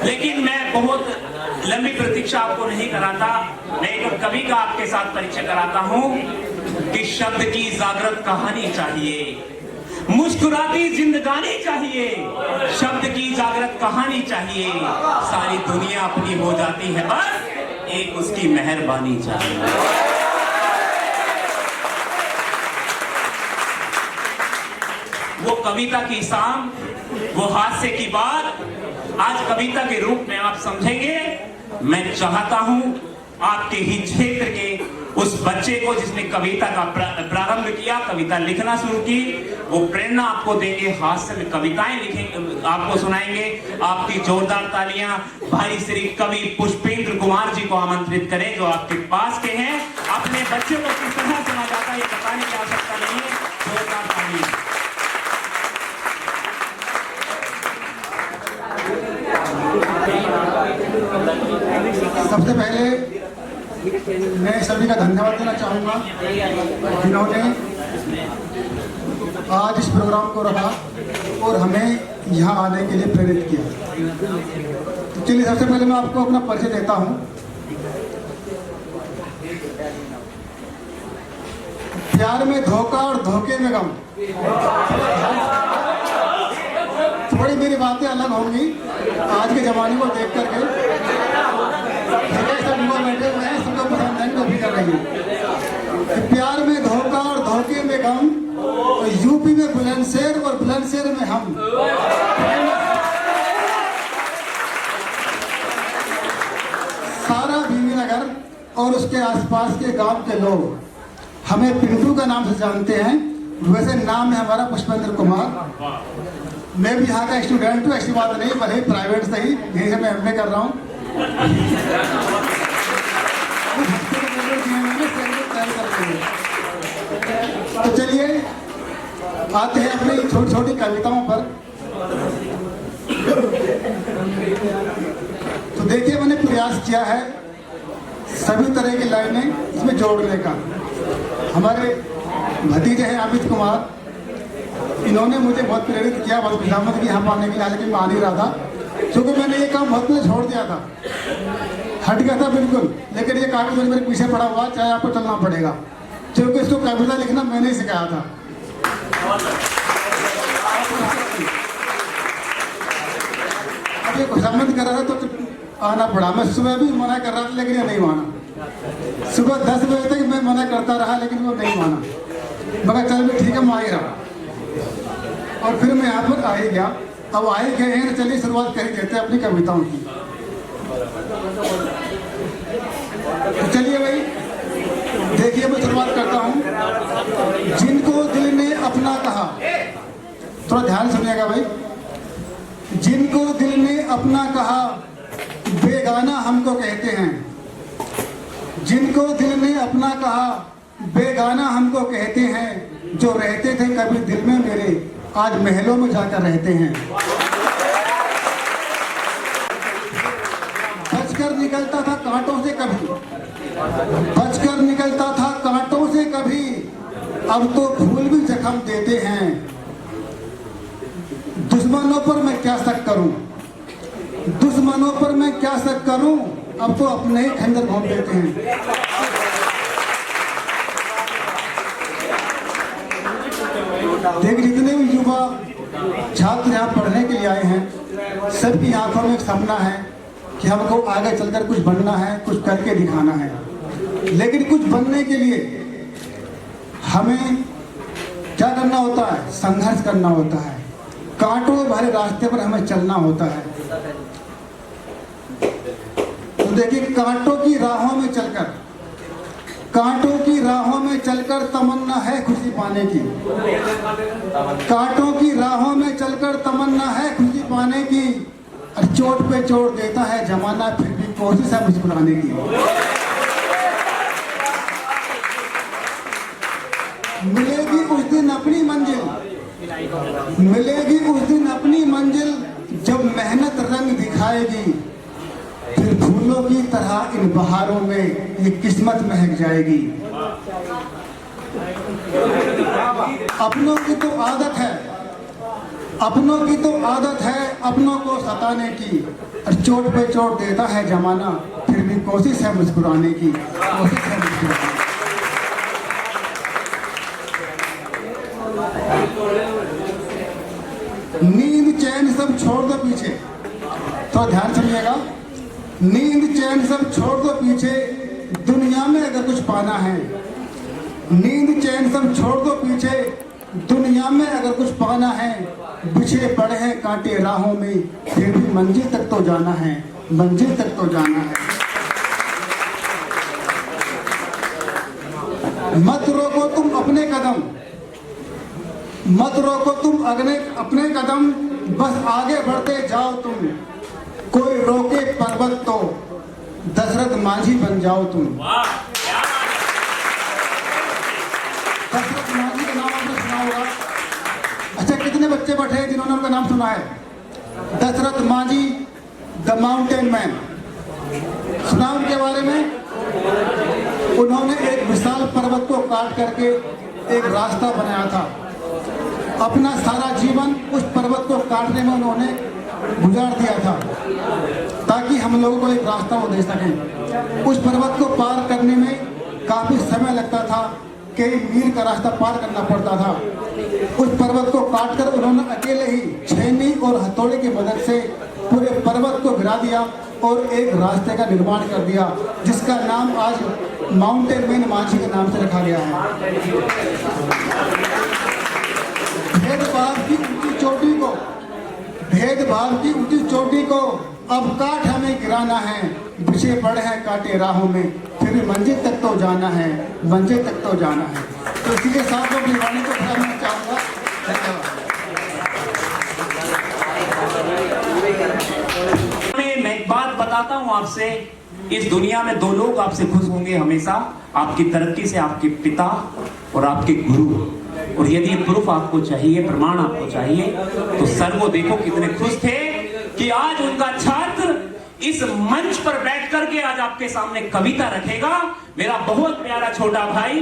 लेकिन मैं बहुत लंबी प्रतीक्षा आपको नहीं कराता। मैं एक कवि का आपके साथ परिचय कराता हूं कि शब्द की जागृत कहानी चाहिए, मुस्कुराती जिंदगानी चाहिए, शब्द की जागृत कहानी चाहिए, सारी दुनिया अपनी हो जाती है, बस एक उसकी मेहरबानी चाहिए। वो कविता की शाम, वो हास्य की बात आज कविता के रूप में आप समझेंगे। मैं चाहता हूं आपके ही क्षेत्र के उस बच्चे को जिसने कविता का प्रारंभ किया, कविता लिखना शुरू की, वो प्रेरणा आपको देंगे, हास्य में कविताएं लिखेंगे, आपको सुनाएंगे। आपकी जोरदार तालियां भाई श्री कवि पुष्पेंद्र कुमार जी को आमंत्रित करें, जो आपके पास के हैं। अपने बच्चे को किस तरह सुना जाता है ये बताने की आवश्यकता नहीं है, जोरदार तालियां। सबसे पहले मैं सभी का धन्यवाद देना चाहूँगा जिन्होंने आज इस प्रोग्राम को रखा और हमें यहाँ आने के लिए प्रेरित किया। तो चलिए सबसे पहले मैं आपको अपना परिचय देता हूँ। प्यार में धोखा और धोखे में गम। थोड़ी मेरी बातें अलग होंगी आज के जमाने को देख करके। सब लोग बैठे हुए हैं, सबको पसंद नहीं तो भी कर रही है। प्यार में धोखा और धोखे में गम, तो यूपी में बुलंदशहर और बुलंदशहर में हम। सारा भीमनगर और उसके आसपास के गांव के लोग हमें पिंटू का नाम से जानते हैं। वैसे नाम है हमारा पुष्पेंद्र कुमार। मैं भी यहाँ का स्टूडेंट हूँ, ऐसी बात नहीं, भले प्राइवेट से ही, यहीं से मैं एमए कर रहा हूँ। तो चलिए आते हैं अपनी छोटी छोटी कविताओं पर। तो देखिए मैंने प्रयास किया है सभी तरह की लाइनें इसमें जोड़ने का। हमारे भतीजे हैं अमित कुमार, इन्होंने मुझे बहुत प्रेरित किया, बहुत खुशामद की यहाँ पाने के लिए, हालांकि मैं आ नहीं रहा था क्योंकि मैंने ये काम बहुत पहले छोड़ दिया था, हट गया था बिल्कुल। लेकिन ये कागज मेरे पीछे पड़ा हुआ, चाहे आपको चलना पड़ेगा, क्योंकि इसको कविता लिखना मैंने ही सिखाया था। अब ये खुशामद कर रहा था तो आना पड़ा। मैं सुबह भी मना कर रहा था लेकिन ये नहीं माना। सुबह 10 बजे तक मैं मना करता रहा लेकिन वो नहीं माना। मगर चल भी ठीक है, मैं आ ही रहा और फिर मैं यहाँ पर आ ही गया। अब आए गए हैं, चलिए शुरुआत कर देते हैं अपनी कविताओं की। तो चलिए भाई देखिए मैं शुरुआत करता हूँ। जिनको दिल ने अपना कहा, थोड़ा ध्यान सुनिएगा भाई। जिनको दिल ने अपना कहा बेगाना हमको कहते हैं। जिनको दिल ने अपना कहा बेगाना हमको कहते हैं। जो रहते थे कभी दिल में मेरे आज महलों में जाकर रहते हैं। बचकर निकलता था कांटों से कभी, बचकर निकलता था कांटों से कभी, अब तो फूल भी जख्म देते हैं। दुश्मनों पर मैं क्या शक करूं, दुश्मनों पर मैं क्या शक करूं, अब तो अपने ही खंजर घोंप देते हैं। देखिए जितने भी युवा छात्र यहाँ पढ़ने के लिए आए हैं, सबकी आंखों में एक सपना है कि हमको आगे चलकर कुछ बनना है, कुछ करके दिखाना है। लेकिन कुछ बनने के लिए हमें क्या करना होता है? संघर्ष करना होता है, कांटों भरे रास्ते पर हमें चलना होता है। तो देखिए कांटों की राहों में चलकर, कांटों की राहों में चलकर तमन्ना है खुशी पाने की। कांटों की राहों में चलकर तमन्ना है खुशी पाने की। और चोट पे चोट देता है जमाना, फिर भी कोशिश है मुस्कुराने की। मिलेगी उस दिन अपनी मंजिल, मिलेगी उस दिन अपनी मंजिल, जब मेहनत रंग दिखाएगी। फिर फूलों की तरह इन बहारों में ये किस्मत महक जाएगी। अपनों की तो आदत है, अपनों की तो आदत है अपनों को सताने की। और चोट पे चोट देता है जमाना, फिर भी कोशिश है मुस्कुराने की, कोशिश है मुस्कुराने की। नींद चैन सब छोड़ दो पीछे, तो ध्यान सुनिएगा। नींद चैन सब छोड़ दो पीछे, दुनिया में अगर कुछ पाना है। नींद चैन सब छोड़ दो पीछे, दुनिया में अगर कुछ पाना है। बिछे पड़े हैं कांटे राहों में, फिर भी मंजिल तक तो जाना है, मंजिल तक तो जाना है। मत रोको तुम अपने कदम, मत रोको तुम अपने कदम, बस आगे बढ़ते जाओ तुम। कोई रोके पर्वत तो दशरथ मांझी बन जाओ तुम। दशरथ मांझी का नाम आपने सुना होगा। अच्छा, कितने बच्चे बैठे हैं जिन्होंने उनका नाम सुना है? Dashrath Manjhi, the mountain man, सुना उनके बारे में? उन्होंने एक विशाल पर्वत को काट करके एक रास्ता बनाया था। अपना सारा जीवन उस पर्वत को काटने में उन्होंने गुजार दिया था, ताकि हम लोगों को एक रास्ता वो दे सकें। उस पर्वत को पार करने में काफी समय लगता था, कई मील का रास्ता पार करना पड़ता था। उस पर्वत को काटकर उन्होंने अकेले ही छेनी और हथौड़े की मदद से पूरे पर्वत को गिरा दिया और एक रास्ते का निर्माण कर दिया, जिसका नाम आज माउंटेन मैन मांझी के नाम से रखा गया है। भेदभाव की ऊंची चोटी को, भेदभाव की ऊंची चोटी को अब काट हमें गिराना है। बिछे पड़े हैं कांटे राहों में, फिर भी मंजिल तक तो जाना है, मंजिल तक तो जाना है। तो इसी के साथ मैं अपनी वाणी को खत्म करना चाहूँगा। धन्यवाद। मैं एक बात बताता हूँ आपसे, इस दुनिया में दो लोग आपसे खुश होंगे हमेशा, आपकी तरक्की से, आपके पिता और आपके गुरु। और यदि प्रूफ आपको चाहिए, प्रमाण आपको चाहिए, तो सर वो देखो कितने खुश थे कि आज उनका छात्र इस मंच पर बैठ करके आज आपके सामने कविता रखेगा। मेरा बहुत प्यारा छोटा भाई